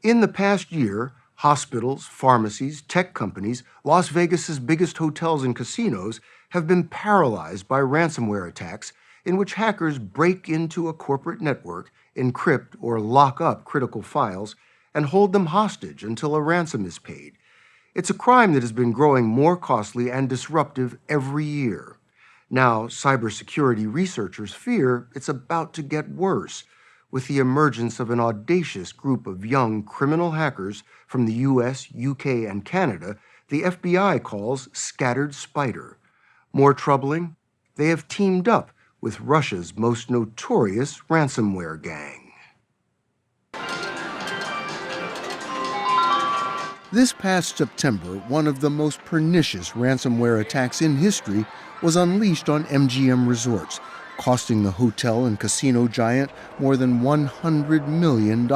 In the past year, hospitals, pharmacies, tech companies, Las Vegas's biggest hotels and casinos have been paralyzed by ransomware attacks in which hackers break into a corporate network, encrypt or lock up critical files, and hold them hostage until a ransom is paid. It's a crime that has been growing more costly and disruptive every year. Now, cybersecurity researchers fear it's about to get worse, with the emergence of an audacious group of young criminal hackers from the US, UK, and Canada the FBI calls Scattered Spider. More troubling, they have teamed up with Russia's most notorious ransomware gang. This past September, one of the most pernicious ransomware attacks in history was unleashed on MGM Resorts, costing the hotel and casino giant more than $100 million.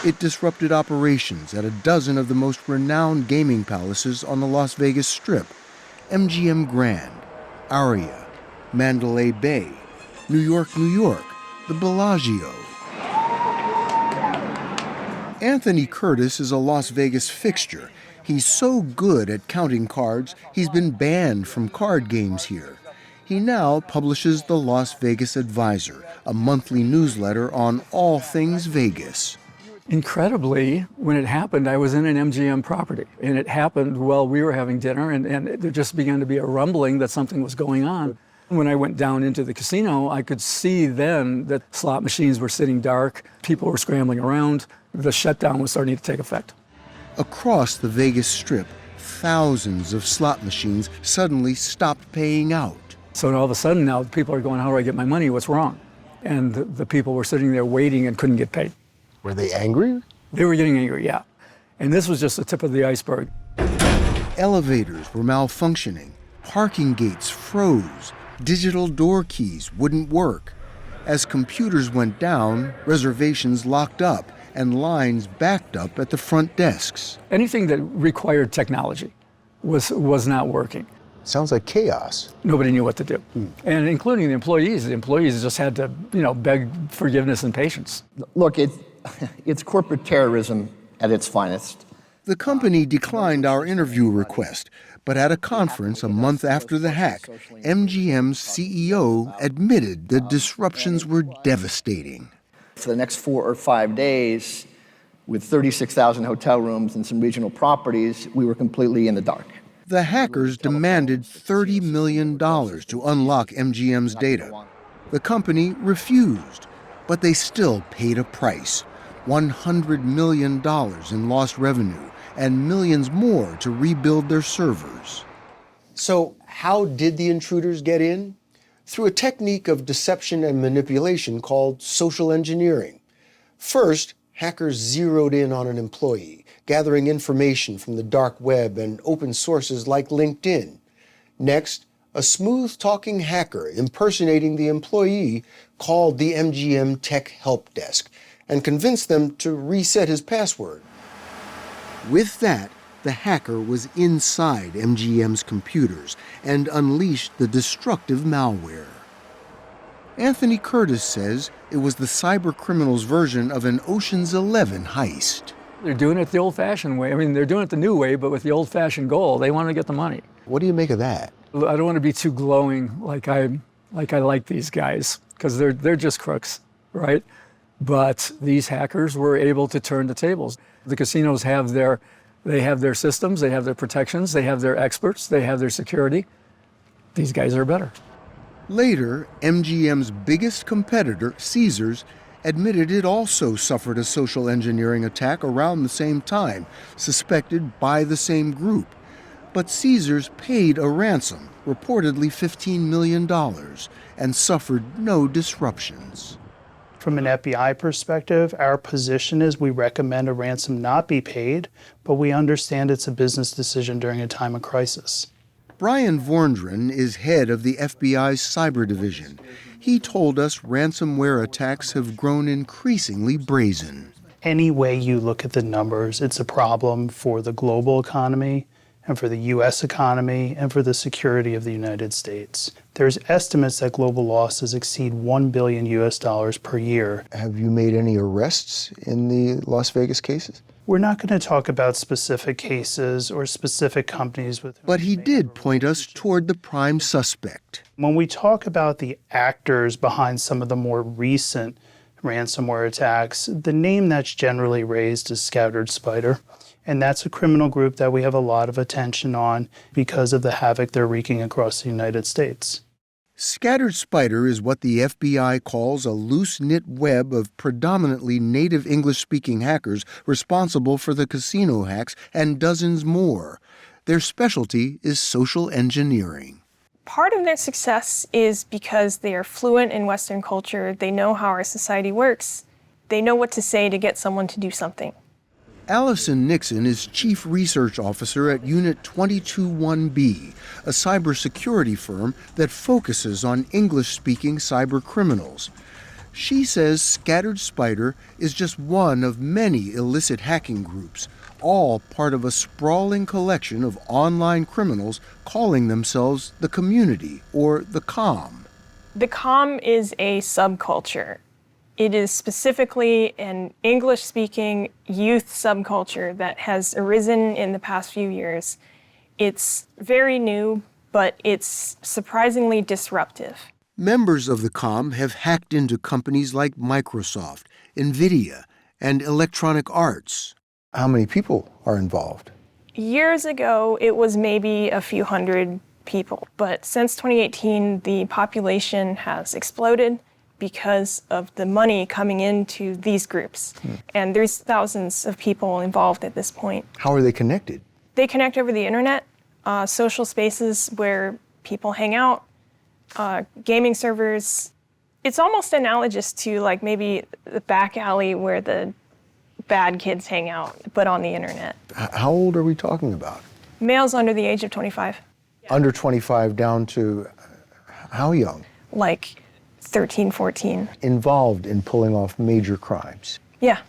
It disrupted operations at a dozen of the most renowned gaming palaces on the Las Vegas Strip: MGM Grand, Aria, Mandalay Bay, New York, the Bellagio. Anthony Curtis is a Las Vegas fixture. He's so good at counting cards, he's been banned from card games here. He now publishes the Las Vegas Advisor, a monthly newsletter on all things Vegas. Incredibly, when it happened, I was in an MGM property, and it happened while we were having dinner, and there just began to be a rumbling that something was going on. When I went down into the casino, I could see then that slot machines were sitting dark, people were scrambling around, the shutdown was starting to take effect. Across the Vegas Strip, thousands of slot machines suddenly stopped paying out. So all of a sudden now, people are going, how do I get my money? What's wrong? And the people were sitting there waiting and couldn't get paid. Were they angry? They were getting angry, yeah. And this was just the tip of the iceberg. Elevators were malfunctioning. Parking gates froze. Digital door keys wouldn't work. As computers went down, reservations locked up and lines backed up at the front desks. Anything that required technology was not working. Sounds like chaos. Nobody knew what to do. And including the employees. The employees just had to, beg forgiveness and patience. Look, it's corporate terrorism at its finest. The company declined our interview request, but at a conference a month after the hack, MGM's CEO admitted the disruptions were devastating. For the next 4 or 5 days, with 36,000 hotel rooms and some regional properties, we were completely in the dark. The hackers demanded $30 million to unlock MGM's data. The company refused, but they still paid a price: $100 million in lost revenue and millions more to rebuild their servers. So how did the intruders get in? Through a technique of deception and manipulation called social engineering. First, hackers zeroed in on an employee, gathering information from the dark web and open sources like LinkedIn. Next, a smooth-talking hacker impersonating the employee called the MGM Tech Help Desk and convinced them to reset his password. With that, the hacker was inside MGM's computers and unleashed the destructive malware. Anthony Curtis says it was the cyber criminals' version of an Ocean's 11 heist. They're doing it the old-fashioned way. I mean, they're doing it the new way, but with the old-fashioned goal. They want to get the money. What do you make of that? I don't want to be too glowing like I like these guys, because they're just crooks, right? But these hackers were able to turn the tables. The casinos have their systems, they have their protections, they have their experts, they have their security. These guys are better. Later, MGM's biggest competitor, Caesars, admitted it also suffered a social engineering attack around the same time, suspected by the same group. But Caesars paid a ransom, reportedly $15 million, and suffered no disruptions. From an FBI perspective, our position is we recommend a ransom not be paid, but we understand it's a business decision during a time of crisis. Brian Vorndran is head of the FBI's cyber division. He told us ransomware attacks have grown increasingly brazen. Any way you look at the numbers, it's a problem for the global economy. and for the U.S. economy and for the security of the United States. There's estimates that global losses exceed $1 billion per year. Have you made any arrests in the Las Vegas cases? We're not going to talk about specific cases or specific companies with whom. But he did point us toward the prime suspect. When we talk about the actors behind some of the more recent ransomware attacks, the name that's generally raised is Scattered Spider. And that's a criminal group that we have a lot of attention on because of the havoc they're wreaking across the United States. Scattered Spider is what the FBI calls a loose-knit web of predominantly native English-speaking hackers responsible for the casino hacks and dozens more. Their specialty is social engineering. Part of their success is because they are fluent in Western culture, they know how our society works, they know what to say to get someone to do something. Allison Nixon is Chief Research Officer at Unit 221B, a cybersecurity firm that focuses on English-speaking cyber criminals. She says Scattered Spider is just one of many illicit hacking groups, all part of a sprawling collection of online criminals calling themselves the community or the COM. The COM is a subculture. It is specifically an English-speaking youth subculture that has arisen in the past few years. It's very new, but it's surprisingly disruptive. Members of the COM have hacked into companies like Microsoft, NVIDIA, and Electronic Arts. How many people are involved? Years ago, it was maybe a few hundred people, but since 2018, the population has exploded because of the money coming into these groups. And there's thousands of people involved at this point. How are they connected? They connect over the internet, social spaces where people hang out, gaming servers. It's almost analogous to like maybe the back alley where the bad kids hang out, but on the internet. How old are we talking about? Males under the age of 25. Under 25 down to how young? Like 13, 14. Involved in pulling off major crimes. Yeah.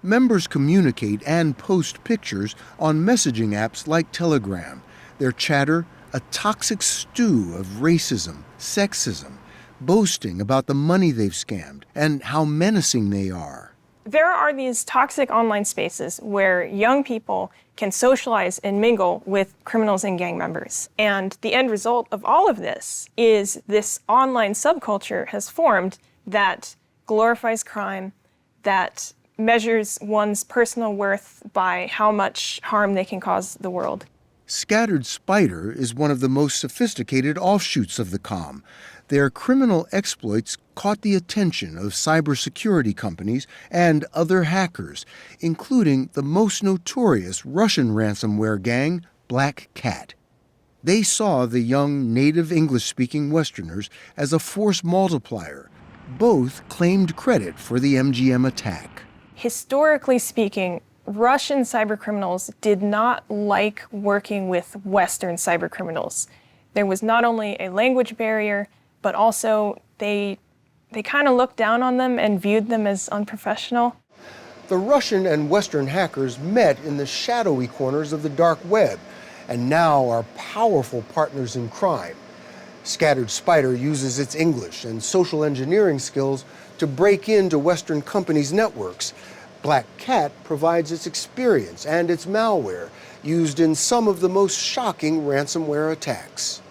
Members communicate and post pictures on messaging apps like Telegram. Their chatter, a toxic stew of racism, sexism, boasting about the money they've scammed and how menacing they are. There are these toxic online spaces where young people can socialize and mingle with criminals and gang members. And the end result of all of this is this online subculture has formed that glorifies crime, that measures one's personal worth by how much harm they can cause the world. Scattered Spider is one of the most sophisticated offshoots of the COM. Their criminal exploits caught the attention of cybersecurity companies and other hackers, including the most notorious Russian ransomware gang, Black Cat. They saw the young native English-speaking Westerners as a force multiplier. Both claimed credit for the MGM attack. Historically speaking, Russian cybercriminals did not like working with Western cybercriminals. There was not only a language barrier, but also they kind of looked down on them and viewed them as unprofessional. The Russian and Western hackers met in the shadowy corners of the dark web and now are powerful partners in crime. Scattered Spider uses its English and social engineering skills to break into Western companies' networks. Black Cat provides its experience and its malware, used in some of the most shocking ransomware attacks,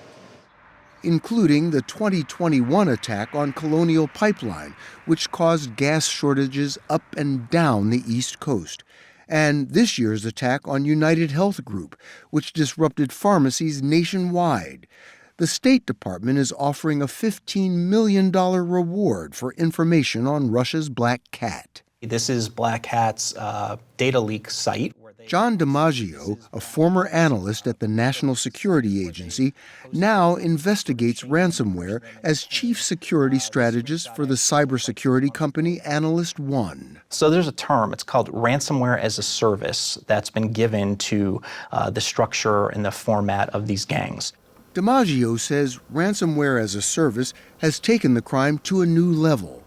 including the 2021 attack on Colonial Pipeline, which caused gas shortages up and down the East Coast, and this year's attack on United Health Group, which disrupted pharmacies nationwide. The State Department is offering a $15 million reward for information on Russia's Black Cat. This is Black Cat's data leak site. John DiMaggio, a former analyst at the National Security Agency, now investigates ransomware as chief security strategist for the cybersecurity company Analyst One. So there's a term, it's called ransomware as a service, that's been given to the structure and the format of these gangs. DiMaggio says ransomware as a service has taken the crime to a new level.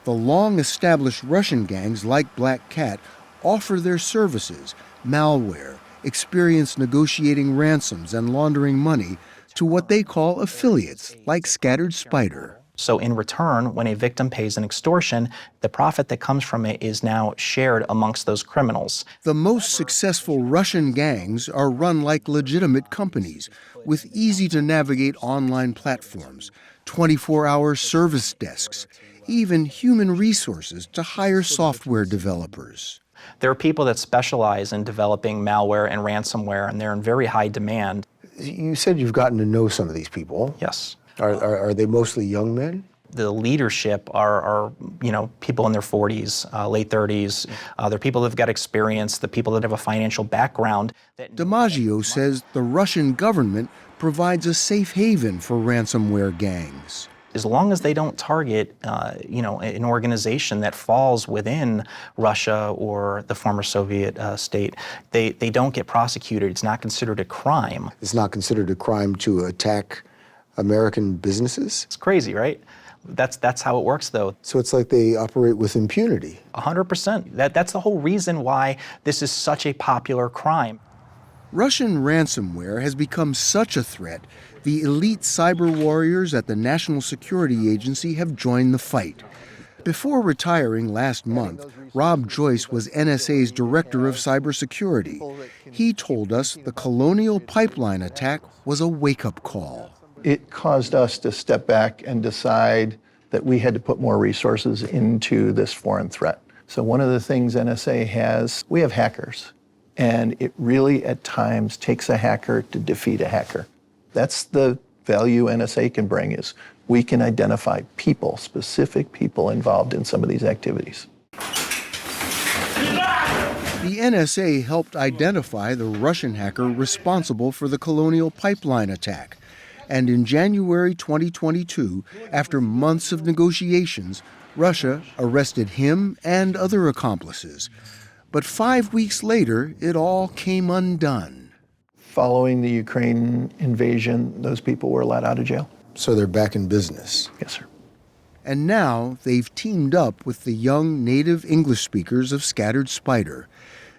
The long-established Russian gangs like Black Cat offer their services, malware, experienced negotiating ransoms and laundering money to what they call affiliates, like Scattered Spider. So in return, when a victim pays an extortion, the profit that comes from it is now shared amongst those criminals. The most successful Russian gangs are run like legitimate companies, with easy-to-navigate online platforms, 24-hour service desks, even human resources to hire software developers. There are people that specialize in developing malware and ransomware, and they're in very high demand. You said you've gotten to know some of these people. Yes. Are they mostly young men? The leadership are people in their 40s, late 30s. They're people that have got experience, the people that have a financial background. DiMaggio says the Russian government provides a safe haven for ransomware gangs. As long as they don't target, an organization that falls within Russia or the former Soviet state, they don't get prosecuted. It's not considered a crime. It's not considered a crime to attack American businesses? It's crazy, right? That's how it works, though. So it's like they operate with impunity. 100%. That's the whole reason why this is such a popular crime. Russian ransomware has become such a threat, the elite cyber warriors at the National Security Agency have joined the fight. Before retiring last month, Rob Joyce was NSA's Director of Cybersecurity. He told us the Colonial Pipeline attack was a wake-up call. It caused us to step back and decide that we had to put more resources into this foreign threat. So one of the things NSA has, we have hackers. And it really, at times, takes a hacker to defeat a hacker. That's the value NSA can bring, is we can identify people, specific people involved in some of these activities. The NSA helped identify the Russian hacker responsible for the Colonial Pipeline attack. And in January 2022, after months of negotiations, Russia arrested him and other accomplices. But 5 weeks later, it all came undone. Following the Ukraine invasion, those people were let out of jail. So they're back in business. Yes, sir. And now they've teamed up with the young native English speakers of Scattered Spider.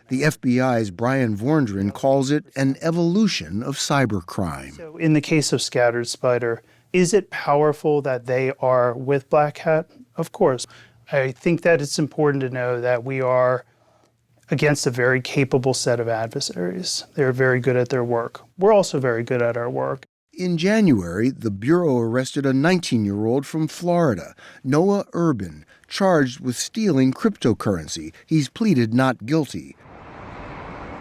The FBI's Brian Vorndran calls it an evolution of cybercrime. So in the case of Scattered Spider, is it powerful that they are with Black Hat? Of course. I think that it's important to know that we are against a very capable set of adversaries. They're very good at their work. We're also very good at our work. In January, the Bureau arrested a 19-year-old from Florida, Noah Urban, charged with stealing cryptocurrency. He's pleaded not guilty.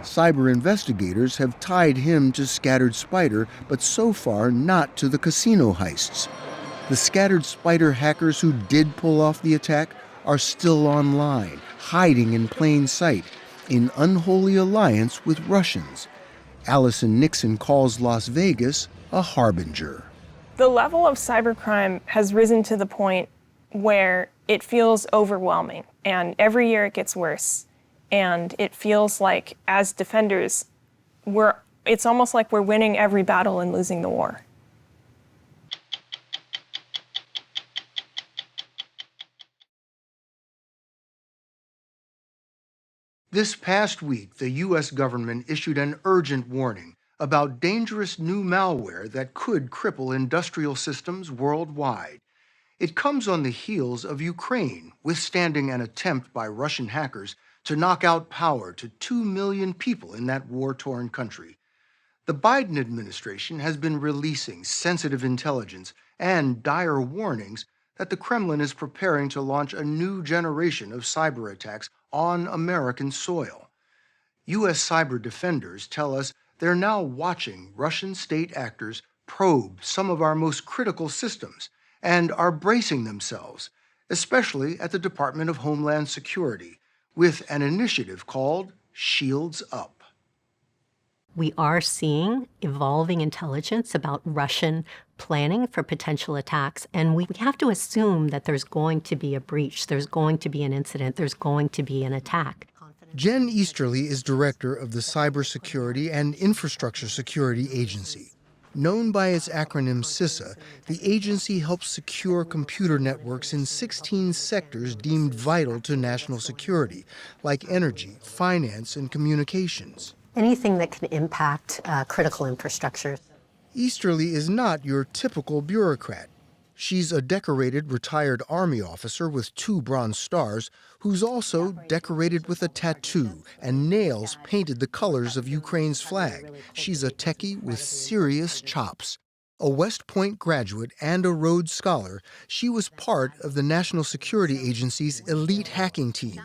Cyber investigators have tied him to Scattered Spider, but so far not to the casino heists. The Scattered Spider hackers who did pull off the attack are still online, hiding in plain sight, in unholy alliance with Russians. Allison Nixon calls Las Vegas a harbinger. The level of cybercrime has risen to the point where it feels overwhelming, and every year it gets worse. And it feels like, as defenders, it's almost like we're winning every battle and losing the war. This past week, the U.S. government issued an urgent warning about dangerous new malware that could cripple industrial systems worldwide. It comes on the heels of Ukraine withstanding an attempt by Russian hackers to knock out power to 2 million people in that war-torn country. The Biden administration has been releasing sensitive intelligence and dire warnings that the Kremlin is preparing to launch a new generation of cyber attacks on American soil. U.S. cyber defenders tell us they're now watching Russian state actors probe some of our most critical systems and are bracing themselves, especially at the Department of Homeland Security, with an initiative called Shields Up. We are seeing evolving intelligence about Russian planning for potential attacks, and we have to assume that there's going to be a breach, there's going to be an incident, there's going to be an attack. Jen Easterly is director of the Cybersecurity and Infrastructure Security Agency. Known by its acronym CISA, the agency helps secure computer networks in 16 sectors deemed vital to national security, like energy, finance, and communications. anything that can impact critical infrastructure. Easterly is not your typical bureaucrat. She's a decorated retired Army officer with 2 Bronze Stars who's also decorated with a tattoo and nails painted the colors of Ukraine's flag. She's a techie with serious chops. A West Point graduate and a Rhodes Scholar, she was part of the National Security Agency's elite hacking team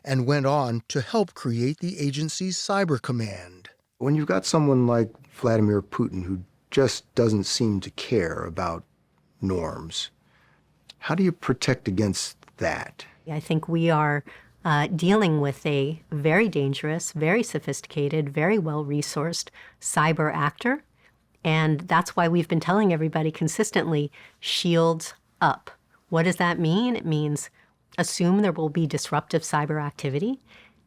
and went on to help create the agency's cyber command. When you've got someone like Vladimir Putin who just doesn't seem to care about norms, how do you protect against that? I think we are dealing with a very dangerous, very sophisticated, very well-resourced cyber actor. And that's why we've been telling everybody consistently, shields up. What does that mean? It means assume there will be disruptive cyber activity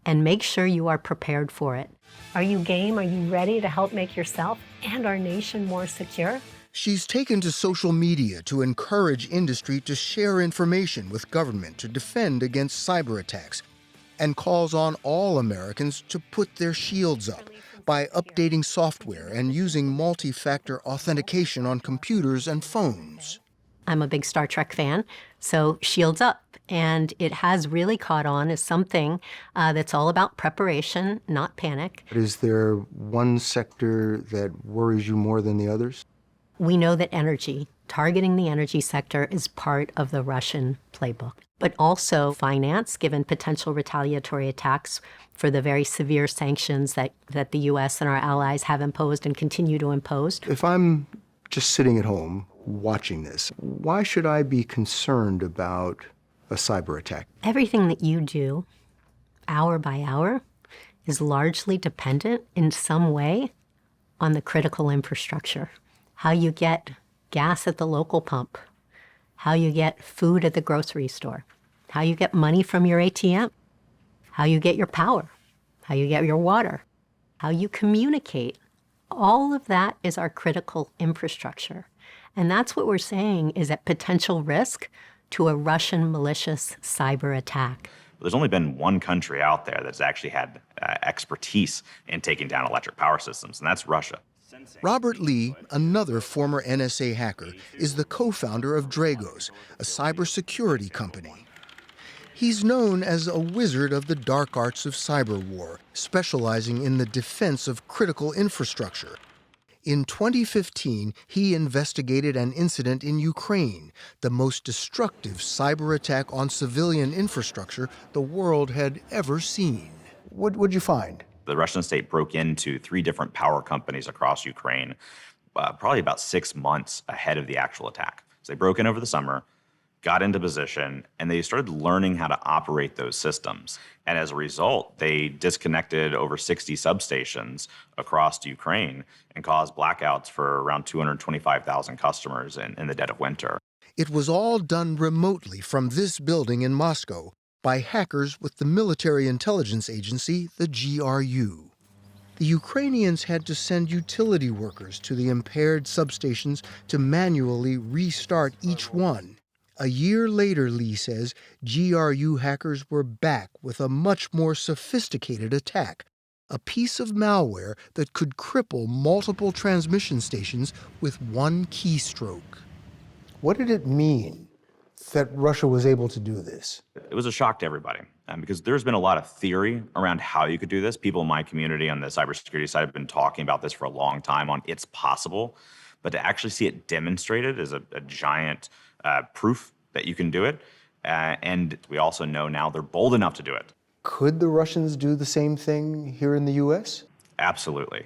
and make sure you are prepared for it. Are you game? Are you ready to help make yourself and our nation more secure? She's taken to social media to encourage industry to share information with government to defend against cyber attacks, and calls on all Americans to put their shields up by updating software and using multi-factor authentication on computers and phones. I'm a big Star Trek fan, so shields up. And it has really caught on as something that's all about preparation, not panic. Is there one sector that worries you more than the others? We know that energy, targeting the energy sector, is part of the Russian playbook, but also finance, given potential retaliatory attacks for the very severe sanctions that the U.S. and our allies have imposed and continue to impose. If I'm just sitting at home watching this, why should I be concerned about a cyber attack? Everything that you do, hour by hour, is largely dependent in some way on the critical infrastructure. How you get gas at the local pump, how you get food at the grocery store, how you get money from your ATM, how you get your power, how you get your water, how you communicate. All of that is our critical infrastructure. And that's what we're saying is at potential risk to a Russian malicious cyber attack. There's only been one country out there that's actually had expertise in taking down electric power systems, and that's Russia. Robert Lee, another former NSA hacker, is the co-founder of Dragos, a cybersecurity company. He's known as a wizard of the dark arts of cyber war, specializing in the defense of critical infrastructure. In 2015, he investigated an incident in Ukraine, the most destructive cyber attack on civilian infrastructure the world had ever seen. What'd you find? The Russian state broke into 3 different power companies across Ukraine, probably about 6 months ahead of the actual attack. So they broke in over the summer, got into position, and they started learning how to operate those systems. And as a result, they disconnected over 60 substations across Ukraine and caused blackouts for around 225,000 customers in the dead of winter. It was all done remotely from this building in Moscow by hackers with the military intelligence agency, the GRU. The Ukrainians had to send utility workers to the impaired substations to manually restart each one. A year later, Lee says, GRU hackers were back with a much more sophisticated attack, a piece of malware that could cripple multiple transmission stations with one keystroke. What did it mean that Russia was able to do this? It was a shock to everybody because there's been a lot of theory around how you could do this. People in my community on the cybersecurity side have been talking about this for a long time on it's possible, but to actually see it demonstrated is a giant proof that you can do it. And we also know now they're bold enough to do it. Could the Russians do the same thing here in the U.S.? Absolutely.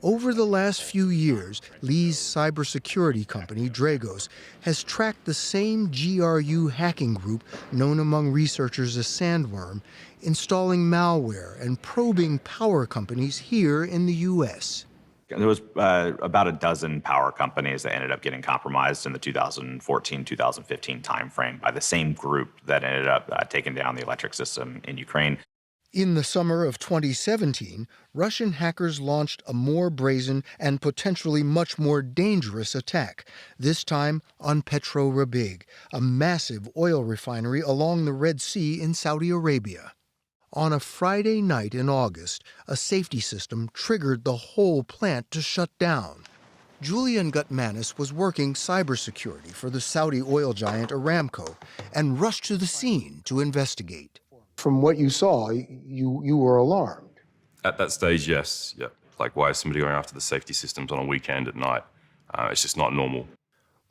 Over the last few years, Lee's cybersecurity company, Dragos, has tracked the same GRU hacking group known among researchers as Sandworm, installing malware and probing power companies here in the U.S. There was about a dozen power companies that ended up getting compromised in the 2014-2015 timeframe by the same group that ended up taking down the electric system in Ukraine. In the summer of 2017, Russian hackers launched a more brazen and potentially much more dangerous attack, this time on Petro Rabigh, a massive oil refinery along the Red Sea in Saudi Arabia. On a Friday night in August, a safety system triggered the whole plant to shut down. Julian Gutmanis was working cybersecurity for the Saudi oil giant Aramco and rushed to the scene to investigate. From what you saw, you were alarmed. At that stage, yes. Yeah. Like, why is somebody going after the safety systems on a weekend at night? It's just not normal.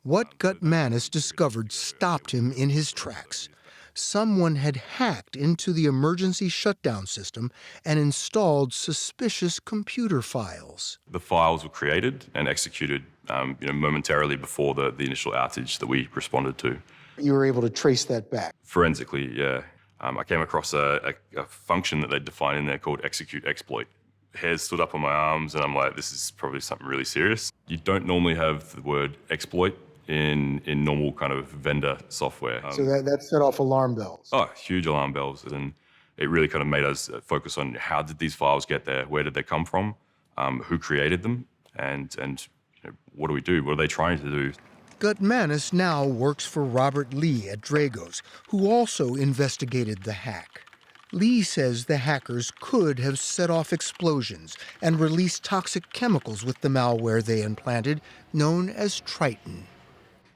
What Gutmanis discovered stopped him in his tracks. Someone had hacked into the emergency shutdown system and installed suspicious computer files. The files were created and executed momentarily before the initial outage that we responded to. You were able to trace that back. Forensically, yeah. I came across a function that they defined in there called execute exploit. Hairs stood up on my arms, and I'm like, this is probably something really serious. You don't normally have the word exploit in normal kind of vendor software. So that set off alarm bells. Oh, huge alarm bells. And it really kind of made us focus on how did these files get there? Where did they come from? Who created them? And what do we do? What are they trying to do? Gutmanis now works for Robert Lee at Dragos, who also investigated the hack. Lee says the hackers could have set off explosions and released toxic chemicals with the malware they implanted, known as Triton.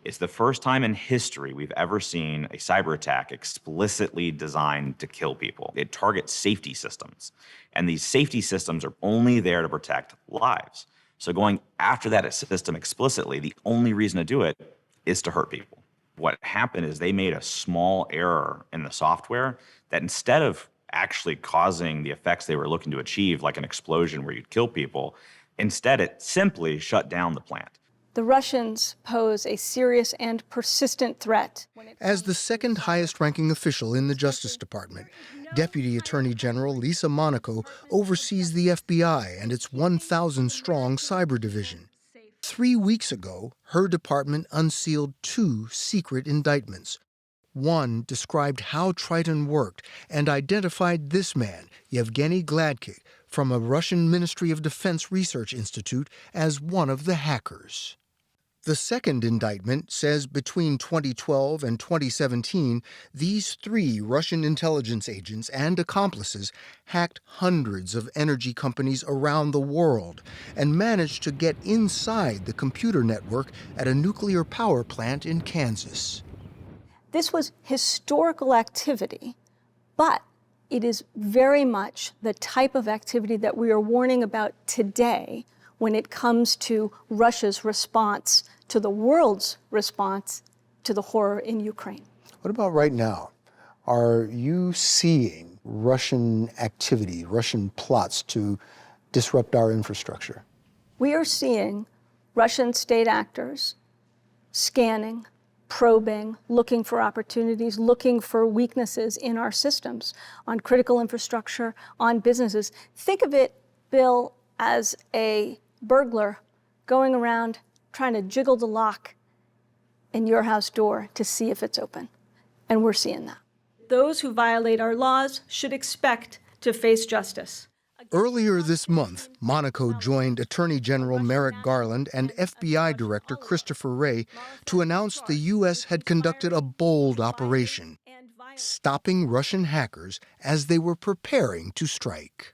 It's the first time in history we've ever seen a cyber attack explicitly designed to kill people. It targets safety systems, and these safety systems are only there to protect lives. So going after that system explicitly, the only reason to do it is to hurt people. What happened is they made a small error in the software that instead of actually causing the effects they were looking to achieve, like an explosion where you'd kill people, instead it simply shut down the plant. The Russians pose a serious and persistent threat. As the second highest-ranking official in the Justice Department, Deputy Attorney General Lisa Monaco oversees the FBI and its 1,000-strong cyber division. 3 weeks ago, her department unsealed 2 secret indictments. One described how Triton worked and identified this man, Yevgeny Gladky, from a Russian Ministry of Defense Research Institute as one of the hackers. The second indictment says between 2012 and 2017, these 3 Russian intelligence agents and accomplices hacked hundreds of energy companies around the world and managed to get inside the computer network at a nuclear power plant in Kansas. This was historical activity, but it is very much the type of activity that we are warning about today when it comes to Russia's response to the world's response to the horror in Ukraine. What about right now? Are you seeing Russian activity, Russian plots to disrupt our infrastructure? We are seeing Russian state actors scanning, probing, looking for opportunities, looking for weaknesses in our systems, on critical infrastructure, on businesses. Think of it, Bill, as a burglar going around trying to jiggle the lock in your house door to see if it's open. And we're seeing that. Those who violate our laws should expect to face justice. Earlier this month, Monaco joined Attorney General Merrick Garland and FBI Director Christopher Wray to announce the U.S. had conducted a bold operation, stopping Russian hackers as they were preparing to strike.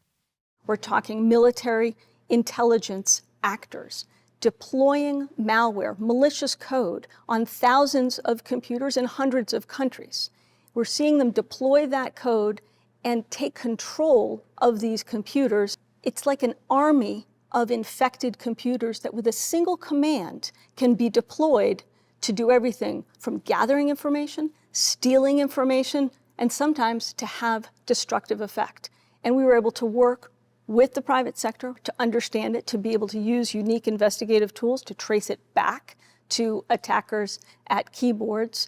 We're talking military intelligence actors deploying malware, malicious code on thousands of computers in hundreds of countries. We're seeing them deploy that code and take control of these computers. It's like an army of infected computers that with a single command can be deployed to do everything from gathering information, stealing information, and sometimes to have destructive effect. And we were able to work with the private sector to understand it, to be able to use unique investigative tools to trace it back to attackers at keyboards,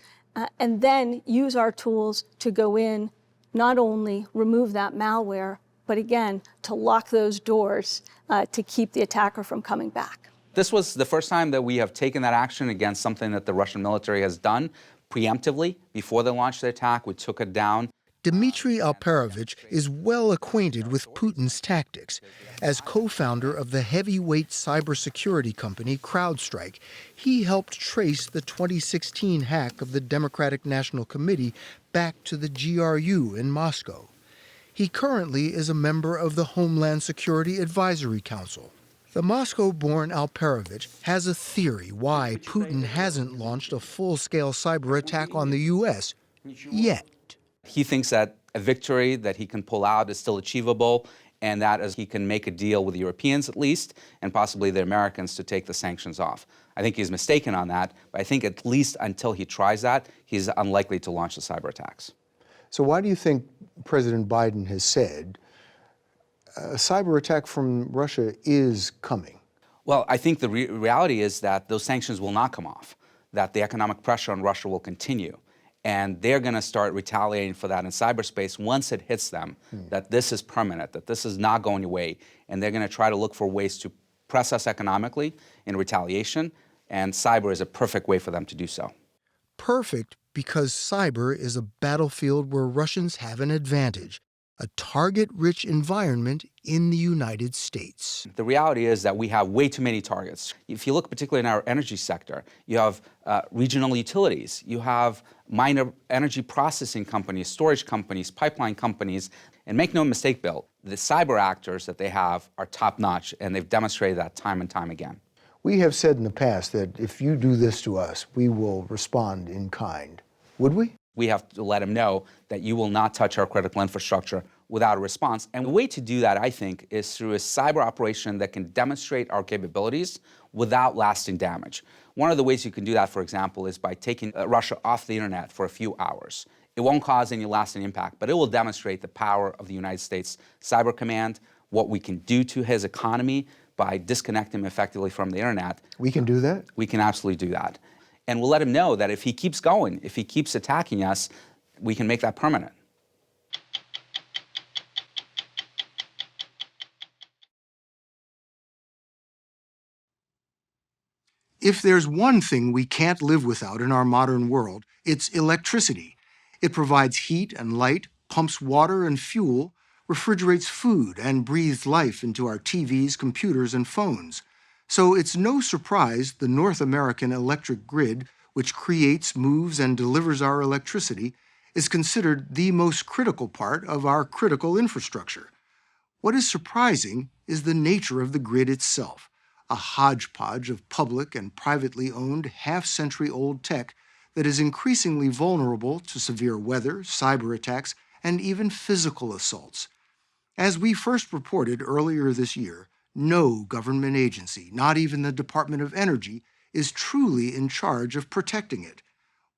and then use our tools to go in, not only remove that malware, but again, to lock those doors to keep the attacker from coming back. This was the first time that we have taken that action against something that the Russian military has done preemptively. Before they launched the attack, we took it down. Dmitry Alperovich is well acquainted with Putin's tactics. As co-founder of the heavyweight cybersecurity company CrowdStrike, he helped trace the 2016 hack of the Democratic National Committee back to the GRU in Moscow. He currently is a member of the Homeland Security Advisory Council. The Moscow-born Alperovich has a theory why Putin hasn't launched a full-scale cyber attack on the U.S. yet. He thinks that a victory that he can pull out is still achievable, and that is he can make a deal with the Europeans at least, and possibly the Americans to take the sanctions off. I think he's mistaken on that, but I think at least until he tries that, he's unlikely to launch the cyber attacks. So why do you think President Biden has said a cyber attack from Russia is coming? Well, I think the reality is that those sanctions will not come off, that the economic pressure on Russia will continue. And they're going to start retaliating for that in cyberspace once it hits them, that this is permanent, that this is not going away. And they're going to try to look for ways to press us economically in retaliation. And cyber is a perfect way for them to do so. Perfect because cyber is a battlefield where Russians have an advantage, a target-rich environment in the United States. The reality is that we have way too many targets. If you look particularly in our energy sector, you have regional utilities, you have minor energy processing companies, storage companies, pipeline companies, and make no mistake, Bill, the cyber actors that they have are top-notch, and they've demonstrated that time and time again. We have said in the past that if you do this to us, we will respond in kind. Would we? We have to let them know that you will not touch our critical infrastructure without a response. And the way to do that, I think, is through a cyber operation that can demonstrate our capabilities without lasting damage. One of the ways you can do that, for example, is by taking Russia off the internet for a few hours. It won't cause any lasting impact, but it will demonstrate the power of the United States Cyber Command, what we can do to his economy by disconnecting him effectively from the internet. We can do that? We can absolutely do that. And we'll let him know that if he keeps going, if he keeps attacking us, we can make that permanent. If there's one thing we can't live without in our modern world, it's electricity. It provides heat and light, pumps water and fuel, refrigerates food, and breathes life into our TVs, computers, and phones. So it's no surprise the North American electric grid, which creates, moves, and delivers our electricity, is considered the most critical part of our critical infrastructure. What is surprising is the nature of the grid itself, a hodgepodge of public and privately owned half-century-old tech that is increasingly vulnerable to severe weather, cyber attacks, and even physical assaults. As we first reported earlier this year, no government agency, not even the Department of Energy, is truly in charge of protecting it.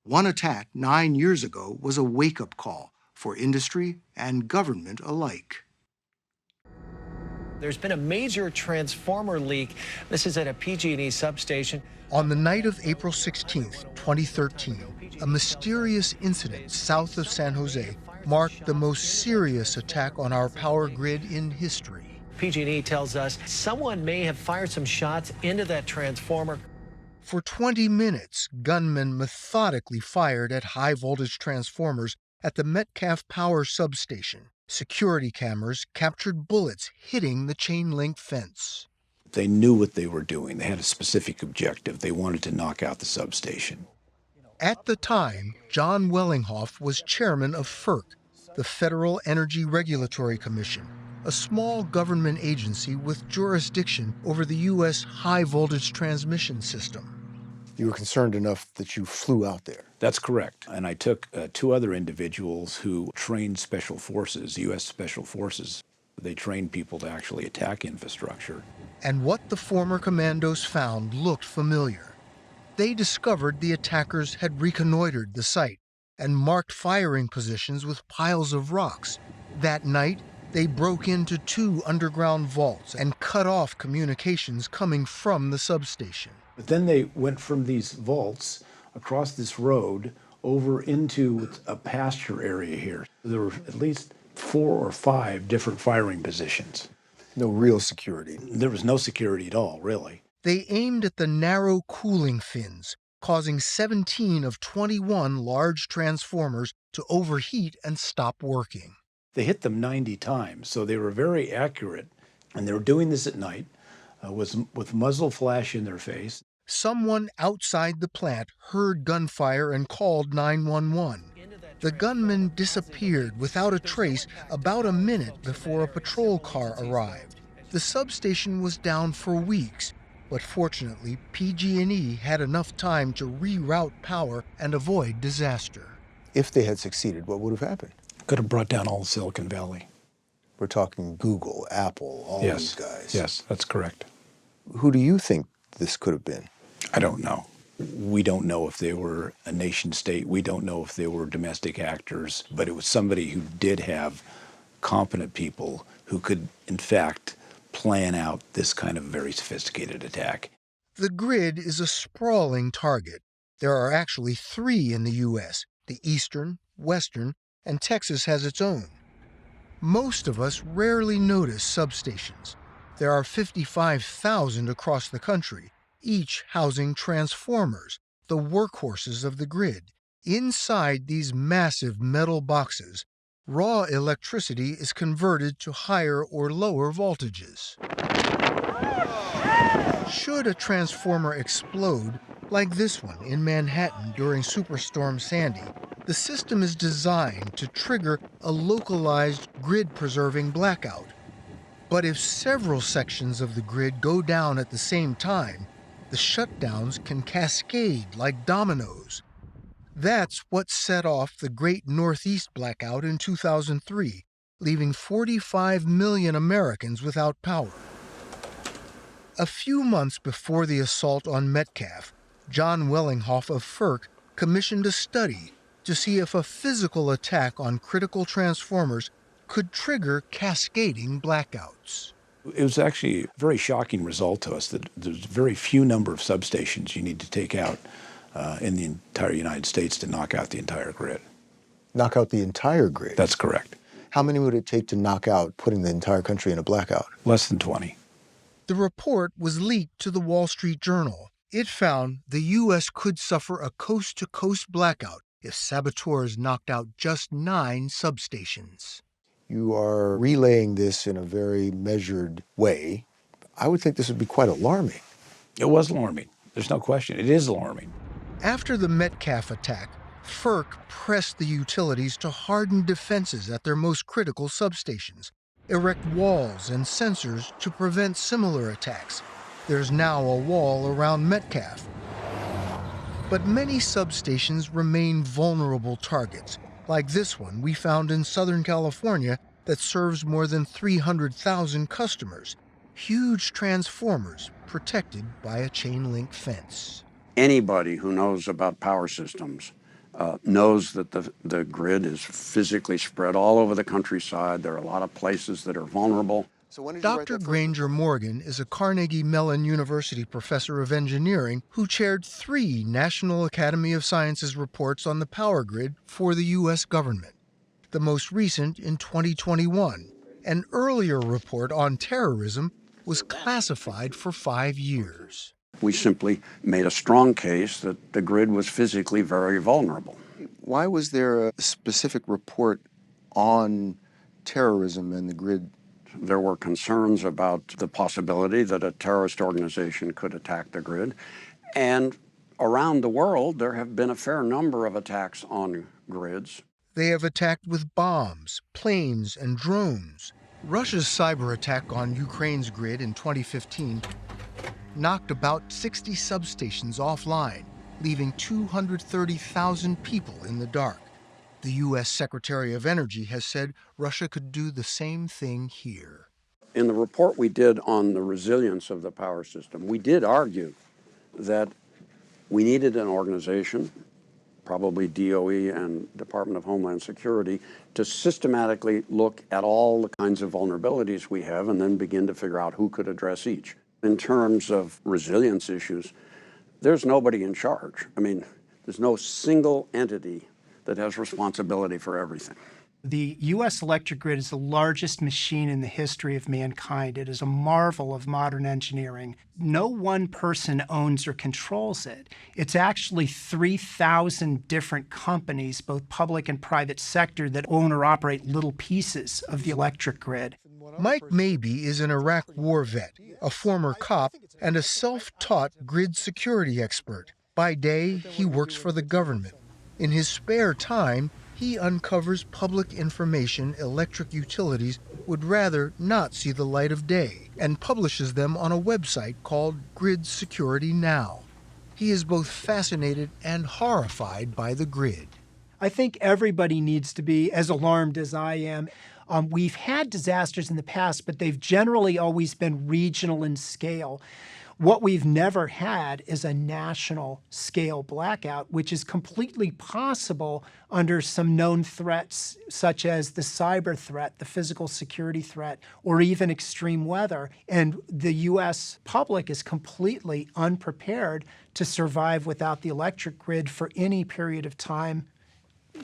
One attack 9 years ago was a wake-up call for industry and government alike. There's been a major transformer leak. This is at a PG&E substation. On the night of April 16, 2013, a mysterious incident south of San Jose marked the most serious attack on our power grid in history. PG&E tells us someone may have fired some shots into that transformer. For 20 minutes, gunmen methodically fired at high-voltage transformers at the Metcalf Power substation. Security cameras captured bullets hitting the chain-link fence. They knew what they were doing. They had a specific objective. They wanted to knock out the substation. At the time, John Wellinghoff was chairman of FERC, the Federal Energy Regulatory Commission, a small government agency with jurisdiction over the U.S. high-voltage transmission system. You were concerned enough that you flew out there. That's correct. And I took two other individuals who trained special forces, U.S. Special Forces. They trained people to actually attack infrastructure. And what the former commandos found looked familiar. They discovered the attackers had reconnoitered the site and marked firing positions with piles of rocks. That night, they broke into 2 underground vaults and cut off communications coming from the substation. But then they went from these vaults across this road over into a pasture area here. There were at least 4 or 5 different firing positions. No real security. There was no security at all, really. They aimed at the narrow cooling fins, causing 17 of 21 large transformers to overheat and stop working. They hit them 90 times, so they were very accurate. And they were doing this at night with muzzle flash in their face. Someone outside the plant heard gunfire and called 911. The gunman disappeared without a trace about a minute before a patrol car arrived. The substation was down for weeks, but fortunately, PG&E had enough time to reroute power and avoid disaster. If they had succeeded, what would have happened? Could have brought down all of Silicon Valley. We're talking Google, Apple, all these guys. Yes, that's correct. Who do you think this could have been? I don't know. We don't know if they were a nation state. We don't know if they were domestic actors, but it was somebody who did have competent people who could, in fact, plan out this kind of very sophisticated attack. The grid is a sprawling target. There are actually 3 in the U.S., the Eastern, Western, and Texas has its own. Most of us rarely notice substations. There are 55,000 across the country, each housing transformers, the workhorses of the grid. Inside these massive metal boxes, raw electricity is converted to higher or lower voltages. Should a transformer explode, like this one in Manhattan during Superstorm Sandy, the system is designed to trigger a localized grid-preserving blackout. But if several sections of the grid go down at the same time, the shutdowns can cascade like dominoes. That's what set off the Great Northeast Blackout in 2003, leaving 45 million Americans without power. A few months before the assault on Metcalfe, John Wellinghoff of FERC commissioned a study to see if a physical attack on critical transformers could trigger cascading blackouts. It was actually a very shocking result to us that there's a very few number of substations you need to take out in the entire United States to knock out the entire grid. Knock out the entire grid? That's correct. How many would it take to knock out putting the entire country in a blackout? Less than 20. The report was leaked to the Wall Street Journal. It found the U.S. could suffer a coast-to-coast blackout if saboteurs knocked out just 9 substations. You are relaying this in a very measured way. I would think this would be quite alarming. It was alarming. There's no question. It is alarming. After the Metcalfe attack, FERC pressed the utilities to harden defenses at their most critical substations, erect walls and sensors to prevent similar attacks. There's now a wall around Metcalfe. But many substations remain vulnerable targets, like this one we found in Southern California that serves more than 300,000 customers. Huge transformers protected by a chain-link fence. Anybody who knows about power systems knows that the grid is physically spread all over the countryside. There are a lot of places that are vulnerable. Dr. Granger Morgan is a Carnegie Mellon University professor of engineering who chaired 3 National Academy of Sciences reports on the power grid for the U.S. government. The most recent in 2021. An earlier report on terrorism was classified for 5 years. We simply made a strong case that the grid was physically very vulnerable. Why was there a specific report on terrorism and the grid? There were concerns about the possibility that a terrorist organization could attack the grid. And around the world, there have been a fair number of attacks on grids. They have attacked with bombs, planes, and drones. Russia's cyber attack on Ukraine's grid in 2015 knocked about 60 substations offline, leaving 230,000 people in the dark. The U.S. Secretary of Energy has said Russia could do the same thing here. In the report we did on the resilience of the power system, we did argue that we needed an organization, probably DOE and Department of Homeland Security, to systematically look at all the kinds of vulnerabilities we have and then begin to figure out who could address each. In terms of resilience issues, there's nobody in charge. I mean, there's no single entity that has responsibility for everything. The U.S. electric grid is the largest machine in the history of mankind. It is a marvel of modern engineering. No one person owns or controls it. It's actually 3,000 different companies, both public and private sector, that own or operate little pieces of the electric grid. Mike Mabey is an Iraq war vet, a former cop, and a self-taught grid security expert. By day, he works for the government. In his spare time, he uncovers public information electric utilities would rather not see the light of day and publishes them on a website called Grid Security Now. He is both fascinated and horrified by the grid. I think everybody needs to be as alarmed as I am. We've had disasters in the past, but they've generally always been regional in scale. What we've never had is a national scale blackout, which is completely possible under some known threats, such as the cyber threat, the physical security threat, or even extreme weather. And the U.S. public is completely unprepared to survive without the electric grid for any period of time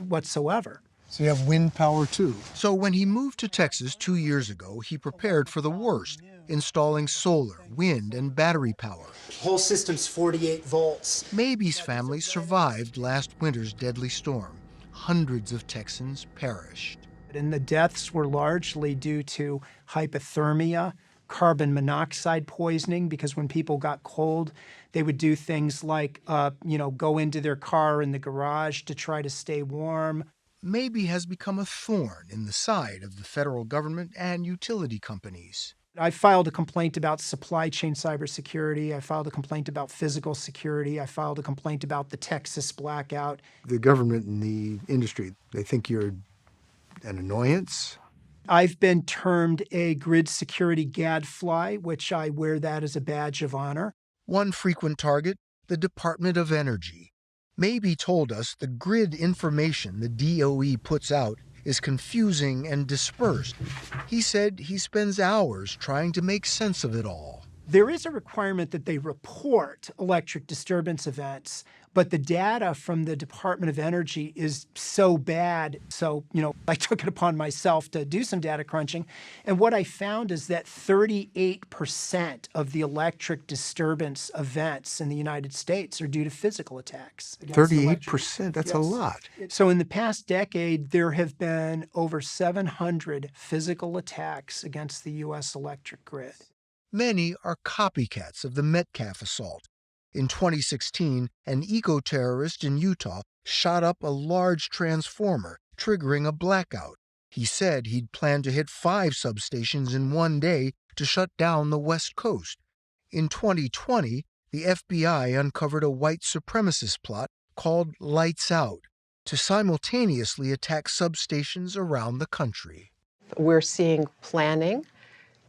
whatsoever. So you have wind power too. So when he moved to Texas 2 years ago, he prepared for the worst, installing solar, wind, and battery power. Whole system's 48 volts. Mabey's family survived last winter's deadly storm. Hundreds of Texans perished. And the deaths were largely due to hypothermia, carbon monoxide poisoning, because when people got cold, they would do things like, go into their car in the garage to try to stay warm. Mabey has become a thorn in the side of the federal government and utility companies. I filed a complaint about supply chain cybersecurity. I filed a complaint about physical security. I filed a complaint about the Texas blackout. The government and the industry, they think you're an annoyance? I've been termed a grid security gadfly, which I wear that as a badge of honor. One frequent target, the Department of Energy. Mabey told us the grid information the DOE puts out is confusing and dispersed. He said he spends hours trying to make sense of it all. There is a requirement that they report electric disturbance events, but the data from the Department of Energy is so bad. So, I took it upon myself to do some data crunching. And what I found is that 38% of the electric disturbance events in the United States are due to physical attacks. 38%? That's a lot. So in the past decade, there have been over 700 physical attacks against the U.S. electric grid. Many are copycats of the Metcalf assault. In 2016, an eco-terrorist in Utah shot up a large transformer, triggering a blackout. He said he'd planned to hit 5 substations in one day to shut down the West Coast. In 2020, the FBI uncovered a white supremacist plot called Lights Out to simultaneously attack substations around the country. We're seeing planning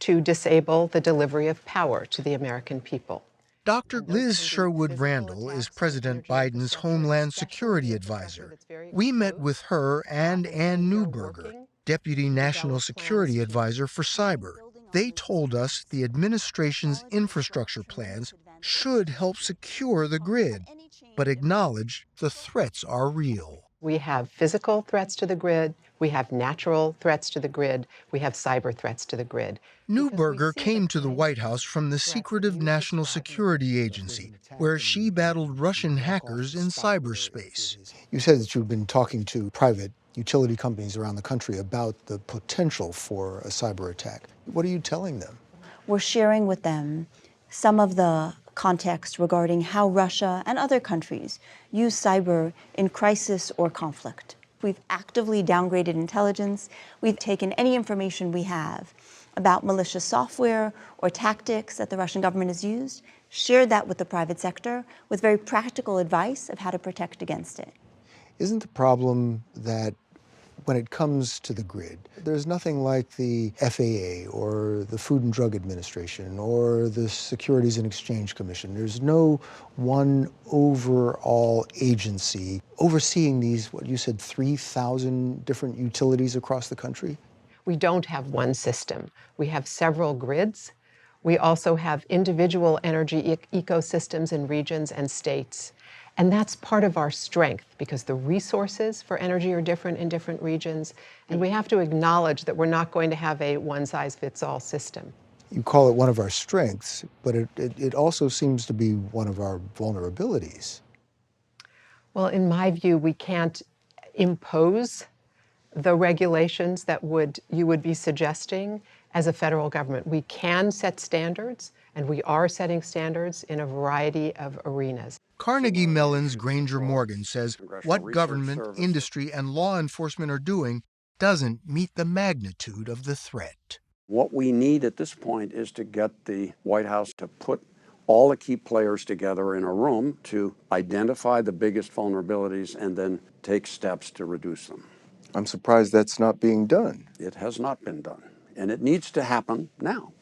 to disable the delivery of power to the American people. Dr. Liz Sherwood Randall is President Biden's Homeland Security Advisor. We met with her and Ann Neuberger, Deputy National Security Advisor for Cyber. They told us the administration's infrastructure plans should help secure the grid, but acknowledge the threats are real. We have physical threats to the grid, we have natural threats to the grid, we have cyber threats to the grid. Neuberger came to the White House from the secretive National Security Agency, where she battled Russian hackers in cyberspace. You said that you've been talking to private utility companies around the country about the potential for a cyber attack. What are you telling them? We're sharing with them some of the context regarding how Russia and other countries use cyber in crisis or conflict. We've actively downgraded intelligence. We've taken any information we have about malicious software or tactics that the Russian government has used, shared that with the private sector with very practical advice of how to protect against it. Isn't the problem that when it comes to the grid, there's nothing like the FAA or the Food and Drug Administration or the Securities and Exchange Commission. There's no one overall agency overseeing these, what you said, 3,000 different utilities across the country? We don't have one system. We have several grids. We also have individual energy ecosystems in regions and states. And that's part of our strength because the resources for energy are different in different regions. And we have to acknowledge that we're not going to have a one-size-fits-all system. You call it one of our strengths, but it also seems to be one of our vulnerabilities. Well, in my view, we can't impose the regulations that you would be suggesting, as a federal government. We can set standards, and we are setting standards in a variety of arenas. Carnegie Mellon's Granger Morgan says what government, industry, and law enforcement are doing doesn't meet the magnitude of the threat. What we need at this point is to get the White House to put all the key players together in a room to identify the biggest vulnerabilities and then take steps to reduce them. I'm surprised that's not being done. It has not been done, and it needs to happen now.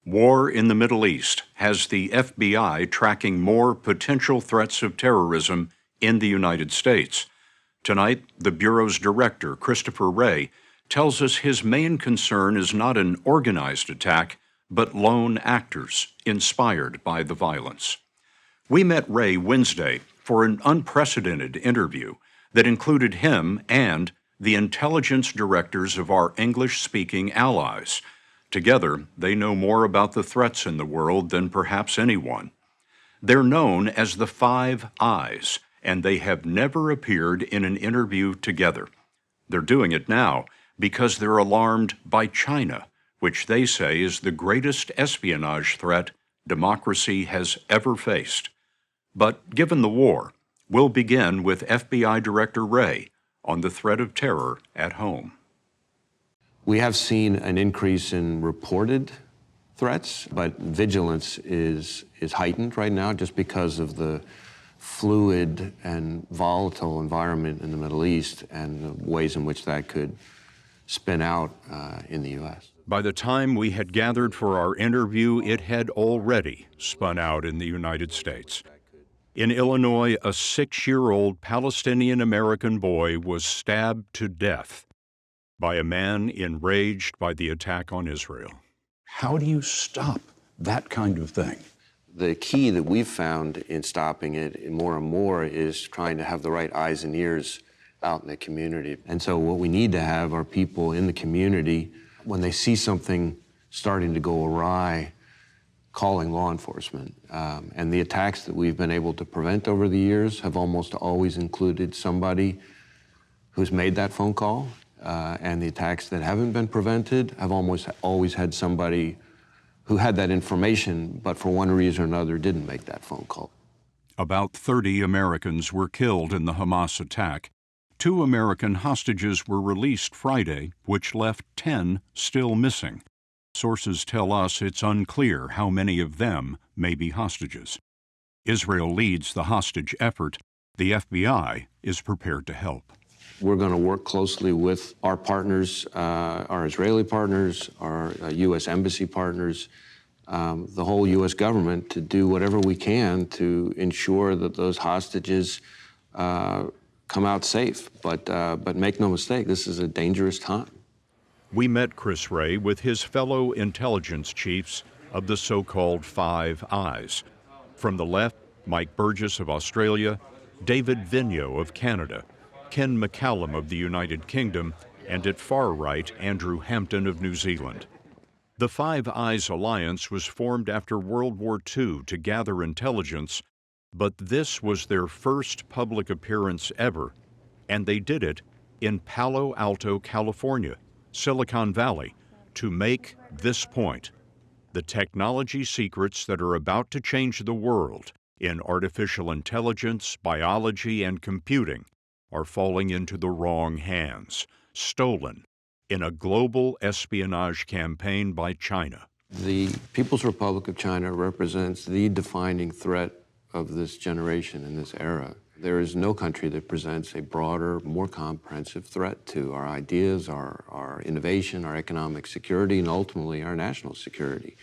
War in the Middle East has the FBI tracking more potential threats of terrorism in the United States. Tonight, the Bureau's director, Christopher Wray, tells us his main concern is not an organized attack, but lone actors inspired by the violence. We met Wray Wednesday for an unprecedented interview that included him and the intelligence directors of our English-speaking allies. Together, they know more about the threats in the world than perhaps anyone. They're known as the Five Eyes, and they have never appeared in an interview together. They're doing it now because they're alarmed by China, which they say is the greatest espionage threat democracy has ever faced. But given the war, we'll begin with FBI Director Wray on the threat of terror at home. We have seen an increase in reported threats, but vigilance is heightened right now just because of the fluid and volatile environment in the Middle East and the ways in which that could spin out in the U.S. By the time we had gathered for our interview, it had already spun out in the United States. In Illinois, a 6-year-old Palestinian-American boy was stabbed to death by a man enraged by the attack on Israel. How do you stop that kind of thing? The key that we've found in stopping it more and more is trying to have the right eyes and ears out in the community. And so what we need to have are people in the community, when they see something starting to go awry, calling law enforcement. And the attacks that we've been able to prevent over the years have almost always included somebody who's made that phone call. And the attacks that haven't been prevented have almost always had somebody who had that information, but for one reason or another didn't make that phone call. About 30 Americans were killed in the Hamas attack. 2 American hostages were released Friday, which left 10 still missing. Sources tell us it's unclear how many of them may be hostages. Israel leads the hostage effort. The FBI is prepared to help. We're going to work closely with our partners, our Israeli partners, our U.S. embassy partners, the whole U.S. government to do whatever we can to ensure that those hostages come out safe. But make no mistake, this is a dangerous time. We met Chris Wray with his fellow intelligence chiefs of the so-called Five Eyes. From the left, Mike Burgess of Australia, David Vigneault of Canada, Ken McCallum of the United Kingdom, and at far right, Andrew Hampton of New Zealand. The Five Eyes Alliance was formed after World War II to gather intelligence, but this was their first public appearance ever, and they did it in Palo Alto, California, Silicon Valley, to make this point: the technology secrets that are about to change the world in artificial intelligence, biology, and computing are falling into the wrong hands, stolen in a global espionage campaign by China. The People's Republic of China represents the defining threat of this generation and this era. There is no country that presents a broader, more comprehensive threat to our ideas, our innovation, our economic security, and ultimately our national security.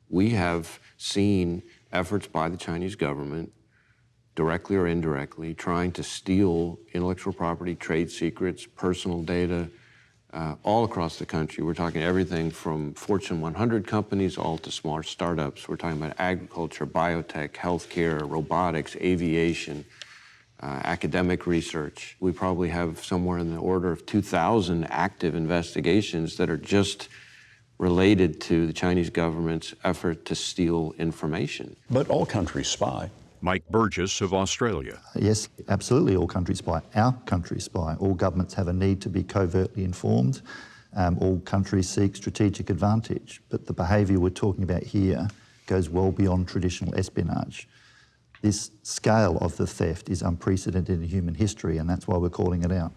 We have seen efforts by the Chinese government, directly or indirectly, trying to steal intellectual property, trade secrets, personal data, all across the country. We're talking everything from Fortune 100 companies all to small startups. We're talking about agriculture, biotech, healthcare, robotics, aviation, academic research. We probably have somewhere in the order of 2,000 active investigations that are just related to the Chinese government's effort to steal information. But all countries spy. Mike Burgess of Australia. Yes, absolutely, all countries spy. Our countries spy. All governments have a need to be covertly informed. All countries seek strategic advantage. But the behaviour we're talking about here goes well beyond traditional espionage. This scale of the theft is unprecedented in human history, and that's why we're calling it out.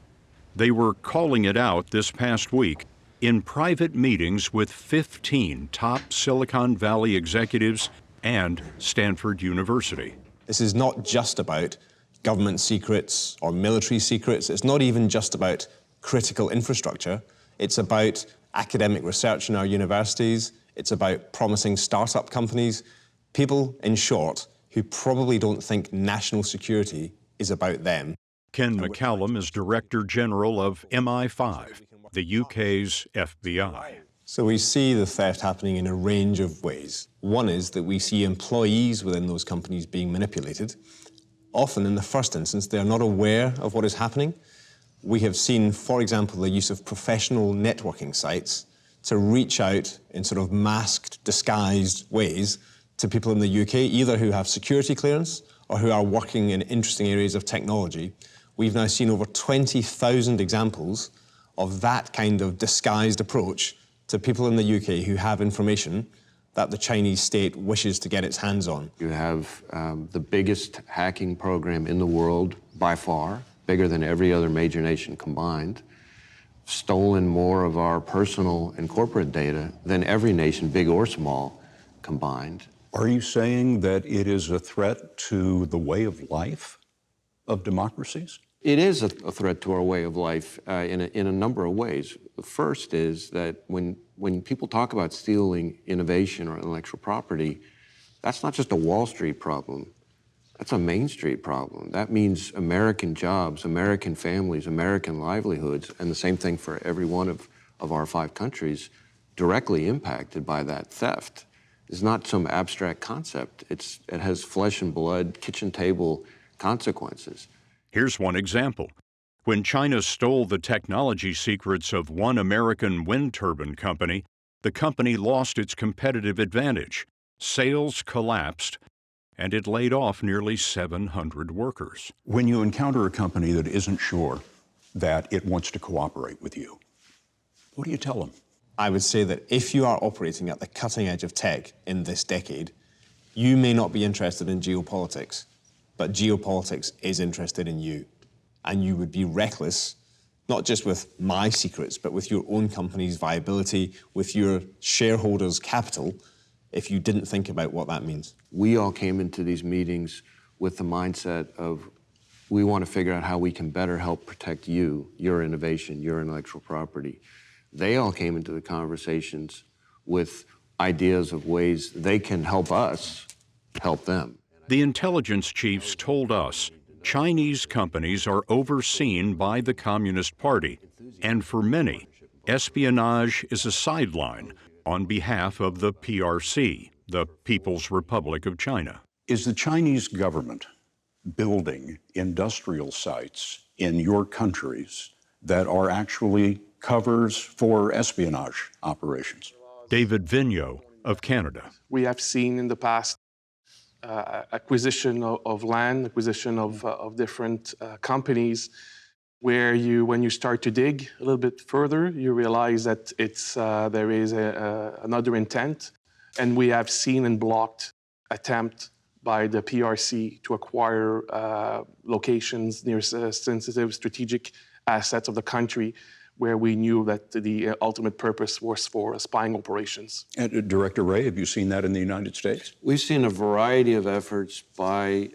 They were calling it out this past week in private meetings with 15 top Silicon Valley executives and Stanford University. This is not just about government secrets or military secrets. It's not even just about critical infrastructure. It's about academic research in our universities. It's about promising startup companies. People, in short, who probably don't think national security is about them. Ken McCallum is Director General of MI5, the UK's FBI. So we see the theft happening in a range of ways. One is that we see employees within those companies being manipulated. Often, in the first instance, they are not aware of what is happening. We have seen, for example, the use of professional networking sites to reach out in sort of masked, disguised ways to people in the UK, either who have security clearance or who are working in interesting areas of technology. We've now seen over 20,000 examples of that kind of disguised approach to people in the UK who have information that the Chinese state wishes to get its hands on. You have the biggest hacking program in the world by far, bigger than every other major nation combined, stolen more of our personal and corporate data than every nation, big or small, combined. Are you saying that it is a threat to the way of life of democracies? It is a threat to our way of life in a number of ways. The first is that when people talk about stealing innovation or intellectual property, that's not just a Wall Street problem. That's a Main Street problem. That means American jobs, American families, American livelihoods, and the same thing for every one of our 5 countries directly impacted by that theft. It's not some abstract concept. It has flesh and blood, kitchen table consequences. Here's one example. When China stole the technology secrets of one American wind turbine company, the company lost its competitive advantage. Sales collapsed, and it laid off nearly 700 workers. When you encounter a company that isn't sure that it wants to cooperate with you, what do you tell them? I would say that if you are operating at the cutting edge of tech in this decade, you may not be interested in geopolitics, but geopolitics is interested in you. And you would be reckless, not just with my secrets, but with your own company's viability, with your shareholders' capital, if you didn't think about what that means. We all came into these meetings with the mindset of, we want to figure out how we can better help protect you, your innovation, your intellectual property. They all came into the conversations with ideas of ways they can help us help them. The intelligence chiefs told us Chinese companies are overseen by the Communist Party, and for many, espionage is a sideline on behalf of the PRC, the People's Republic of China. Is the Chinese government building industrial sites in your countries that are actually covers for espionage operations? David Vigneault of Canada. We have seen in the past acquisition of land, acquisition of different companies, where when you start to dig a little bit further, you realize that there is another intent, and we have seen and blocked attempt by the PRC to acquire locations near sensitive strategic assets of the country, where we knew that the ultimate purpose was for spying operations. And Director Wray, have you seen that in the United States? We've seen a variety of efforts by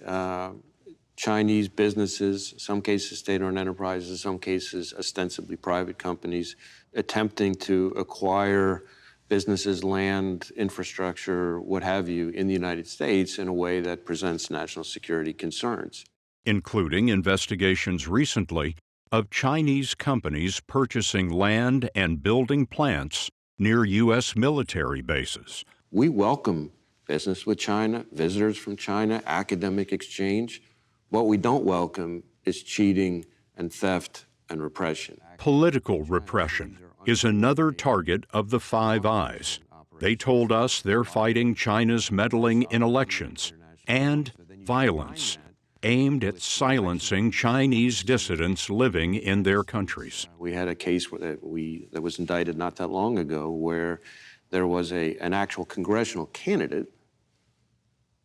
Chinese businesses, some cases state-owned enterprises, some cases ostensibly private companies, attempting to acquire businesses, land, infrastructure, what have you, in the United States in a way that presents national security concerns. Including investigations recently of Chinese companies purchasing land and building plants near U.S. military bases. We welcome business with China, visitors from China, academic exchange. What we don't welcome is cheating and theft and repression. Political repression is another target of the Five Eyes. They told us they're fighting China's meddling in elections and violence aimed at silencing Chinese dissidents living in their countries. We had a case that was indicted not that long ago where there was an actual congressional candidate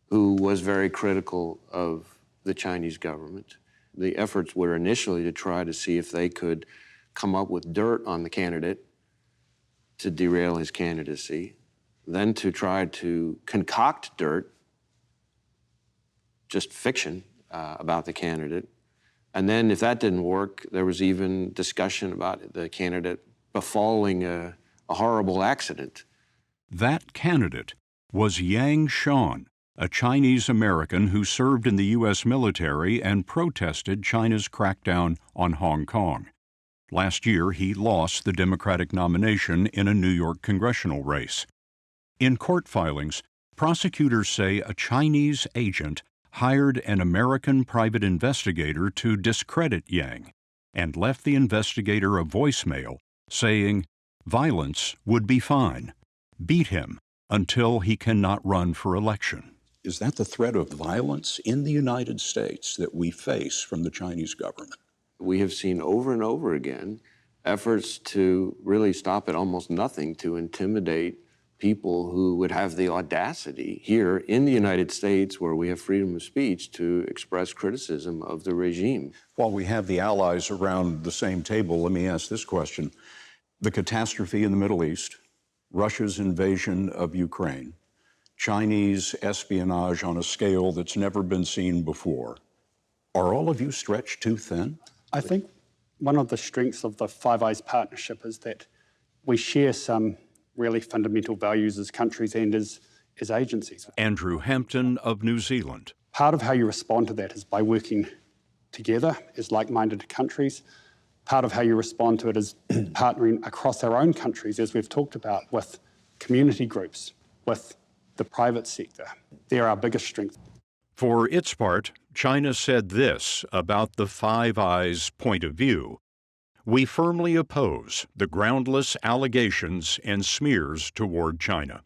who was very critical of the Chinese government. The efforts were initially to try to see if they could come up with dirt on the candidate to derail his candidacy, then to try to concoct dirt, just fiction, about the candidate. And then if that didn't work, there was even discussion about the candidate befalling a horrible accident. That candidate was Yang Shan, a Chinese American who served in the U.S. military and protested China's crackdown on Hong Kong. Last year, he lost the Democratic nomination in a New York congressional race. In court filings, prosecutors say a Chinese agent hired an American private investigator to discredit Yang and left the investigator a voicemail saying violence would be fine. Beat him until he cannot run for election. Is that the threat of violence in the United States that we face from the Chinese government? We have seen over and over again efforts to really stop at almost nothing to intimidate people who would have the audacity here in the United States, where we have freedom of speech, to express criticism of the regime. While we have the allies around the same table, let me ask this question. The catastrophe in the Middle East, Russia's invasion of Ukraine, Chinese espionage on a scale that's never been seen before. Are all of you stretched too thin? I think one of the strengths of the Five Eyes partnership is that we share some really fundamental values as countries and as agencies. Andrew Hampton of New Zealand. Part of how you respond to that is by working together as like-minded countries. Part of how you respond to it is partnering across our own countries, as we've talked about, with community groups, with the private sector. They're our biggest strength. For its part, China said this about the Five Eyes point of view. We firmly oppose the groundless allegations and smears toward China.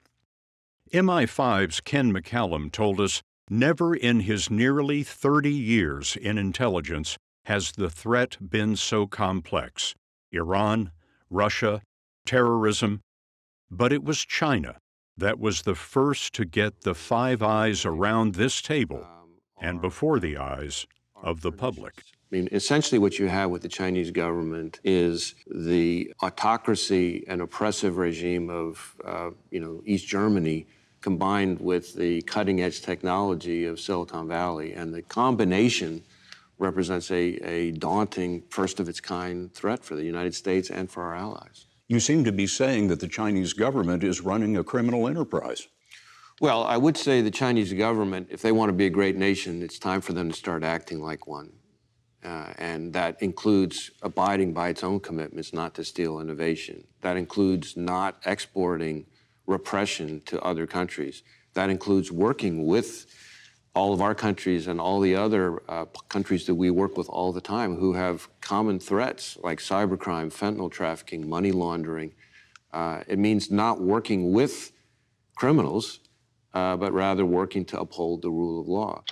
MI5's Ken McCallum told us never in his nearly 30 years in intelligence has the threat been so complex. Iran, Russia, terrorism. But it was China that was the first to get the Five Eyes around this table and before the eyes of the public. I mean, essentially what you have with the Chinese government is the autocracy and oppressive regime of, East Germany combined with the cutting-edge technology of Silicon Valley. And the combination represents a daunting, first-of-its-kind threat for the United States and for our allies. You seem to be saying that the Chinese government is running a criminal enterprise. Well, I would say the Chinese government, if they want to be a great nation, it's time for them to start acting like one. And that includes abiding by its own commitments not to steal innovation. That includes not exporting repression to other countries. That includes working with all of our countries and all the other countries that we work with all the time who have common threats like cybercrime, fentanyl trafficking, money laundering. It means not working with criminals, but rather working to uphold the rule of law.